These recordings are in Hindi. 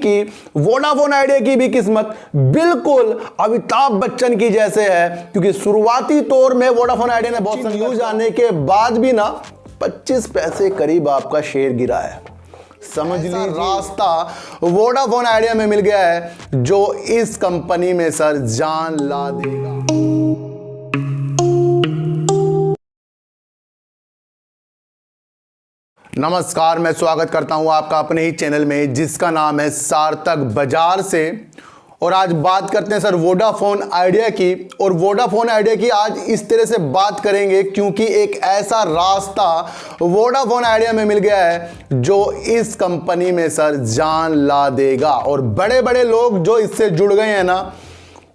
कि वोडाफोन आइडिया की भी किस्मत बिल्कुल अमिताभ बच्चन की जैसे है, क्योंकि शुरुआती तौर में वोडाफोन आइडिया ने बहुत न्यूज आने के बाद भी ना 25 पैसे करीब आपका शेयर गिरा है। समझ लीजिए रास्ता वोडाफोन आइडिया में मिल गया है जो इस कंपनी में सर जान ला देगा। नमस्कार, मैं स्वागत करता हूं आपका अपने ही चैनल में जिसका नाम है सार्थक बाजार से। और आज बात करते हैं सर वोडाफोन आइडिया की। और वोडाफोन आइडिया की आज इस तरह से बात करेंगे क्योंकि एक ऐसा रास्ता वोडाफोन आइडिया में मिल गया है जो इस कंपनी में सर जान ला देगा। और बड़े बड़े लोग जो इससे जुड़ गए हैं ना,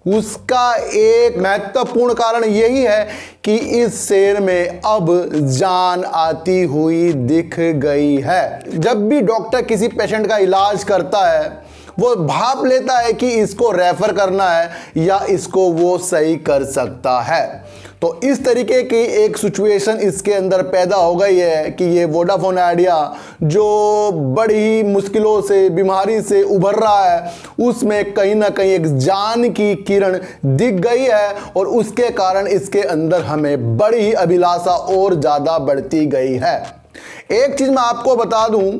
उसका एक महत्वपूर्ण कारण यही है कि इस शेयर में अब जान आती हुई दिख गई है। जब भी डॉक्टर किसी पेशेंट का इलाज करता है वो भाप लेता है कि इसको रेफर करना है या इसको वो सही कर सकता है। तो इस तरीके की एक सिचुएशन इसके अंदर पैदा हो गई है कि ये वोडाफोन आइडिया जो बड़ी मुश्किलों से बीमारी से उभर रहा है उसमें कहीं ना कहीं एक जान की किरण दिख गई है और उसके कारण इसके अंदर हमें बड़ी ही अभिलाषा और ज़्यादा बढ़ती गई है। एक चीज़ मैं आपको बता दूं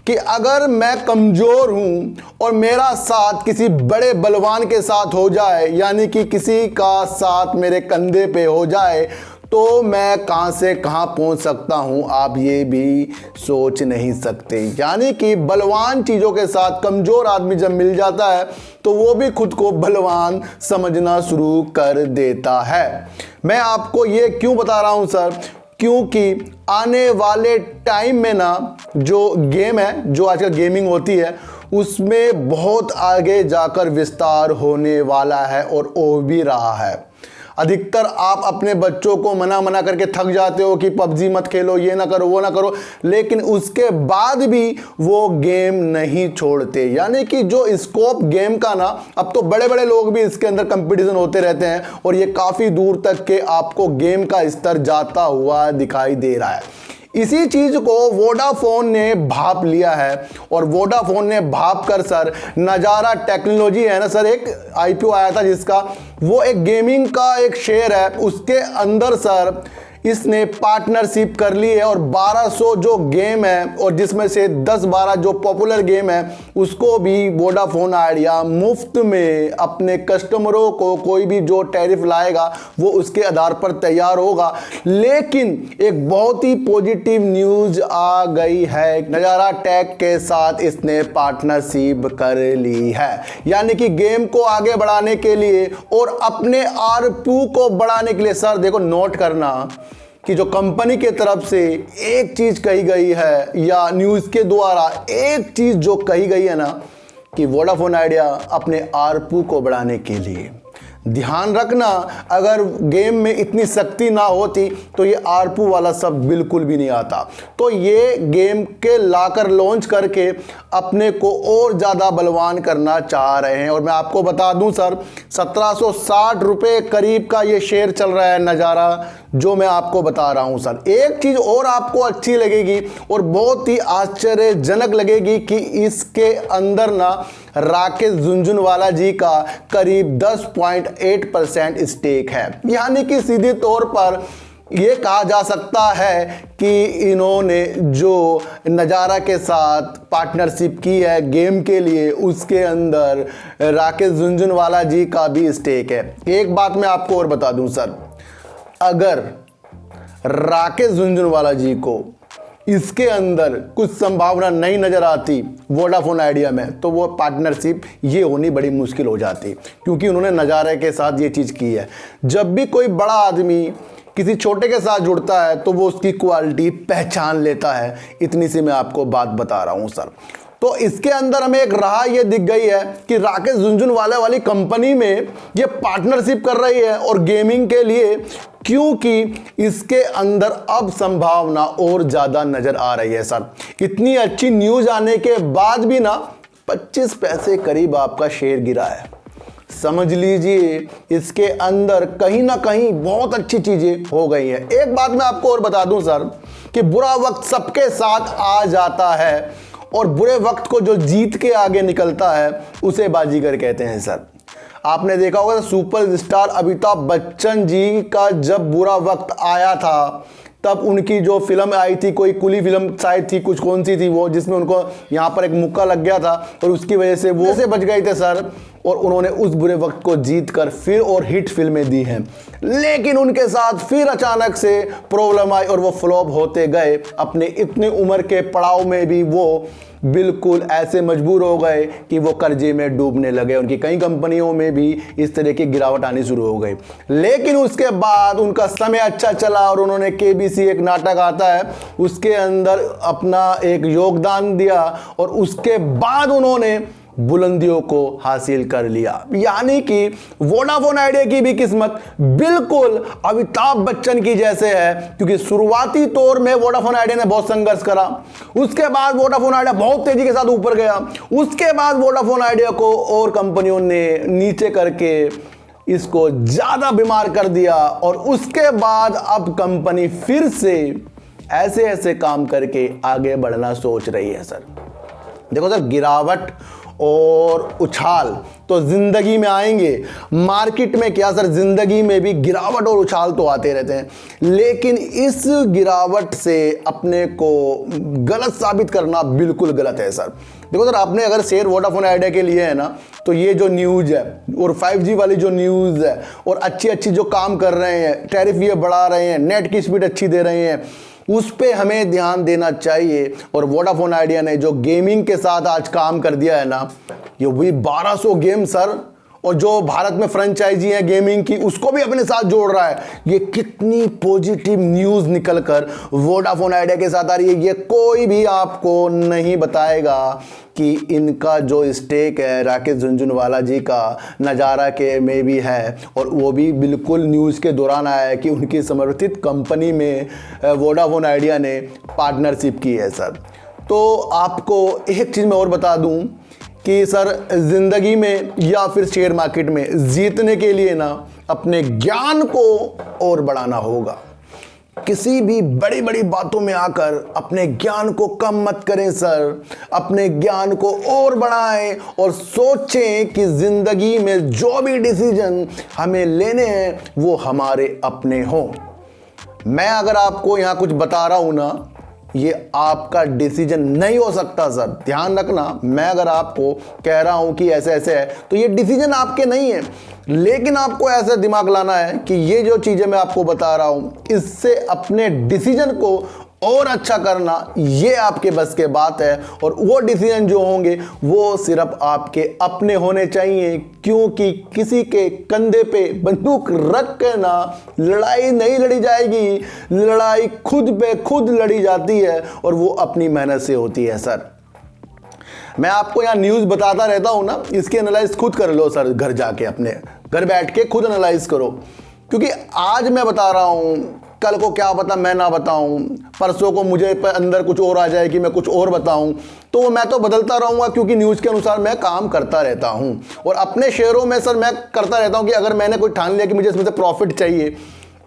कि अगर मैं कमज़ोर हूं और मेरा साथ किसी बड़े बलवान के साथ हो जाए, यानी कि किसी का साथ मेरे कंधे पे हो जाए, तो मैं कहां से कहां पहुंच सकता हूं आप ये भी सोच नहीं सकते। यानी कि बलवान चीज़ों के साथ कमज़ोर आदमी जब मिल जाता है तो वो भी खुद को बलवान समझना शुरू कर देता है। मैं आपको ये क्यों बता रहा हूं सर, क्योंकि आने वाले टाइम में ना जो गेम है, जो आजकल गेमिंग होती है, उसमें बहुत आगे जाकर विस्तार होने वाला है और हो भी रहा है। अधिकतर आप अपने बच्चों को मना करके थक जाते हो कि पबजी मत खेलो, ये ना करो, वो ना करो, लेकिन उसके बाद भी वो गेम नहीं छोड़ते। यानी कि जो स्कोप गेम का ना, अब तो बड़े बड़े लोग भी इसके अंदर कंपटीशन होते रहते हैं और ये काफ़ी दूर तक के आपको गेम का स्तर जाता हुआ दिखाई दे रहा है। इसी चीज़ को वोडाफोन ने भाप लिया है और वोडाफोन ने भाप कर सर नज़ारा टेक्नोलॉजी है ना सर, एक आईपीओ आया था जिसका, वो एक गेमिंग का एक शेयर है, उसके अंदर सर इसने पार्टनरशिप कर ली है और 1200 जो गेम है और जिसमें से 10-12 जो पॉपुलर गेम है उसको भी वोडाफोन आइडिया मुफ्त में अपने कस्टमरों को, कोई भी जो टैरिफ लाएगा वो उसके आधार पर तैयार होगा। लेकिन एक बहुत ही पॉजिटिव न्यूज आ गई है, नज़ारा टेक के साथ इसने पार्टनरशिप कर ली है। यानी कि गेम को आगे बढ़ाने के लिए और अपने आरपू को बढ़ाने के लिए सर देखो, नोट करना कि जो कंपनी के तरफ से एक चीज़ कही गई है या न्यूज़ के द्वारा एक चीज़ जो कही गई है ना, कि वोडाफोन आइडिया अपने आरपू को बढ़ाने के लिए, ध्यान रखना, अगर गेम में इतनी शक्ति ना होती तो ये आरपू वाला सब बिल्कुल भी नहीं आता। तो ये गेम के लाकर लॉन्च करके अपने को और ज़्यादा बलवान करना चाह रहे हैं। और मैं आपको बता दूं सर, 1760 रुपये करीब का ये शेयर चल रहा है नज़ारा, जो मैं आपको बता रहा हूं सर। एक चीज़ और आपको अच्छी लगेगी और बहुत ही आश्चर्यजनक लगेगी कि इसके अंदर ना राकेश झुनझुनवाला जी का करीब 10.8% स्टेक है। यानी कि सीधे तौर पर ये कहा जा सकता है कि इन्होंने जो नज़ारा के साथ पार्टनरशिप की है गेम के लिए, उसके अंदर राकेश झुनझुनवाला जी का भी स्टेक है। एक बात मैं आपको और बता दूं सर, अगर राकेश झुनझुनवाला जी को इसके अंदर कुछ संभावना नहीं नज़र आती वोडाफोन आइडिया में, तो वो पार्टनरशिप ये होनी बड़ी मुश्किल हो जाती, क्योंकि उन्होंने नज़ारे के साथ ये चीज़ की है। जब भी कोई बड़ा आदमी किसी छोटे के साथ जुड़ता है तो वो उसकी क्वालिटी पहचान लेता है। इतनी सी मैं आपको बात बता रहा हूँ सर। तो इसके अंदर हमें एक राह ये दिख गई है कि राकेश झुनझुनवाला वाली कंपनी में ये पार्टनरशिप कर रही है और गेमिंग के लिए, क्योंकि इसके अंदर अब संभावना और ज़्यादा नज़र आ रही है सर। इतनी अच्छी न्यूज़ आने के बाद भी ना 25 पैसे करीब आपका शेयर गिरा है। समझ लीजिए इसके अंदर कहीं ना कहीं बहुत अच्छी चीज़ें हो गई हैं। एक बात मैं आपको और बता दूं सर कि बुरा वक्त सबके साथ आ जाता है और बुरे वक्त को जो जीत के आगे निकलता है उसे बाजीगर कहते हैं सर। आपने देखा होगा सुपर स्टार अमिताभ बच्चन जी का जब बुरा वक्त आया था तब उनकी जो फिल्म आई थी, कोई कुली फिल्म शायद थी, कुछ कौन सी थी वो, जिसमें उनको यहाँ पर एक मुक्का लग गया था और उसकी वजह से वो से बच गए थे सर। और उन्होंने उस बुरे वक्त को जीत कर फिर और हिट फिल्में दी हैं। लेकिन उनके साथ फिर अचानक से प्रॉब्लम आई और वो फ्लॉप होते गए। अपने इतने उम्र के पड़ाव में भी वो बिल्कुल ऐसे मजबूर हो गए कि वो कर्जे में डूबने लगे। उनकी कई कंपनियों में भी इस तरह की गिरावट आनी शुरू हो गई। लेकिन उसके बाद उनका समय अच्छा चला और उन्होंने केबीसी एक नाटक आता है उसके अंदर अपना एक योगदान दिया और उसके बाद उन्होंने बुलंदियों को हासिल कर लिया। यानी कि वोडाफोन आइडिया की भी किस्मत बिल्कुल अमिताभ बच्चन की जैसे है, क्योंकि शुरुआती तौर में वोडाफोन आइडिया ने बहुत संघर्ष करा, उसके बाद वोडाफोन आइडिया बहुत तेजी के साथ ऊपर गया, उसके बाद वोडाफोन आइडिया को और कंपनियों ने नीचे करके इसको ज्यादा बीमार कर दिया और उसके बाद अब कंपनी फिर से ऐसे ऐसे काम करके आगे बढ़ना सोच रही है सर। देखो सर, गिरावट और उछाल तो जिंदगी में आएंगे, मार्केट में क्या सर, जिंदगी में भी गिरावट और उछाल तो आते रहते हैं। लेकिन इस गिरावट से अपने को गलत साबित करना बिल्कुल गलत है सर। देखो सर, आपने अगर शेयर वोडाफोन आइडिया के लिए है ना, तो ये जो न्यूज़ है और 5G वाली जो न्यूज़ है और अच्छी अच्छी जो काम कर रहे हैं, टैरिफ ये बढ़ा रहे हैं, नेट की स्पीड अच्छी दे रहे हैं, उस पे हमें ध्यान देना चाहिए। और वोडाफोन आइडिया ने जो गेमिंग के साथ आज काम कर दिया है ना, ये भी 1200 गेम सर, और जो भारत में फ्रेंचाइजी है गेमिंग की उसको भी अपने साथ जोड़ रहा है। ये कितनी पॉजिटिव न्यूज़ निकलकर वोडाफोन आइडिया के साथ आ रही है, ये कोई भी आपको नहीं बताएगा कि इनका जो स्टेक है राकेश झुनझुनवाला जी का नज़ारा के में भी है, और वो भी बिल्कुल न्यूज़ के दौरान आया है कि उनकी समर्थित कंपनी में वोडाफोन आइडिया ने पार्टनरशिप की है सर। तो आपको एक चीज़ मैं और बता दूं कि सर, ज़िंदगी में या फिर शेयर मार्केट में जीतने के लिए ना अपने ज्ञान को और बढ़ाना होगा। किसी भी बड़ी बड़ी बातों में आकर अपने ज्ञान को कम मत करें सर, अपने ज्ञान को और बढ़ाएं और सोचें कि ज़िंदगी में जो भी डिसीजन हमें लेने हैं वो हमारे अपने हों। मैं अगर आपको यहाँ कुछ बता रहा हूँ ना, ये आपका डिसीजन नहीं हो सकता सर, ध्यान रखना। मैं अगर आपको कह रहा हूं कि ऐसे ऐसे है तो ये डिसीजन आपके नहीं है, लेकिन आपको ऐसा दिमाग लाना है कि ये जो चीज़ें मैं आपको बता रहा हूं इससे अपने डिसीजन को और अच्छा करना ये आपके बस के बात है। और वो डिसीजन जो होंगे वो सिर्फ आपके अपने होने चाहिए, क्योंकि किसी के कंधे पे बंदूक रख कर ना लड़ाई नहीं लड़ी जाएगी। लड़ाई खुद पे खुद लड़ी जाती है और वो अपनी मेहनत से होती है सर। मैं आपको यहाँ न्यूज़ बताता रहता हूँ ना, इसकी एनालाइज खुद कर लो सर, घर जाके अपने घर बैठ के खुद एनालाइज करो, क्योंकि आज मैं बता रहा हूँ, कल को क्या पता मैं ना बताऊं, परसों को मुझे अंदर कुछ और आ जाए कि मैं कुछ और बताऊं, तो मैं तो बदलता रहूंगा, क्योंकि न्यूज़ के अनुसार मैं काम करता रहता हूं। और अपने शेयरों में सर मैं करता रहता हूं कि अगर मैंने कोई ठान लिया कि मुझे इसमें से प्रॉफिट चाहिए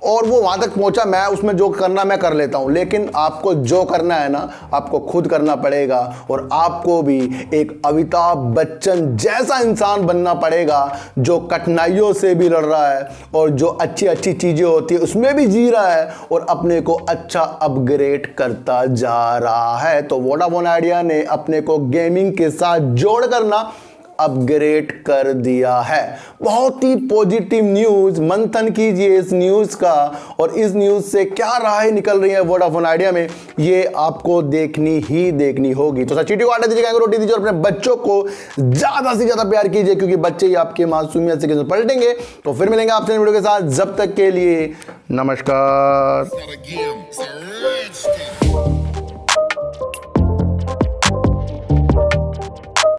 और वो वहाँ तक पहुँचा, मैं उसमें जो करना मैं कर लेता हूँ। लेकिन आपको जो करना है ना आपको खुद करना पड़ेगा, और आपको भी एक अमिताभ बच्चन जैसा इंसान बनना पड़ेगा जो कठिनाइयों से भी लड़ रहा है और जो अच्छी अच्छी चीज़ें होती है उसमें भी जी रहा है और अपने को अच्छा अपग्रेड करता जा रहा है। तो वोडाफोन आइडिया ने अपने को गेमिंग के साथ जोड़ कर ना अपग्रेड कर दिया है। बहुत ही पॉजिटिव न्यूज़, मंथन कीजिए इस न्यूज़ का, और इस न्यूज़ से क्या राहें निकल रही है वोडाफोन आइडिया में ये आपको देखनी ही देखनी होगी। तो सर चीटी को आटा दीजिएगा, रोटी दीजिए और अपने बच्चों को ज़्यादा से ज़्यादा प्यार कीजिए, क्योंकि बच्चे ही आपके मासूमियत से पलटेंगे। तो फिर मिलेंगे आपसे वीडियो के साथ, जब तक के लिए नमस्कार।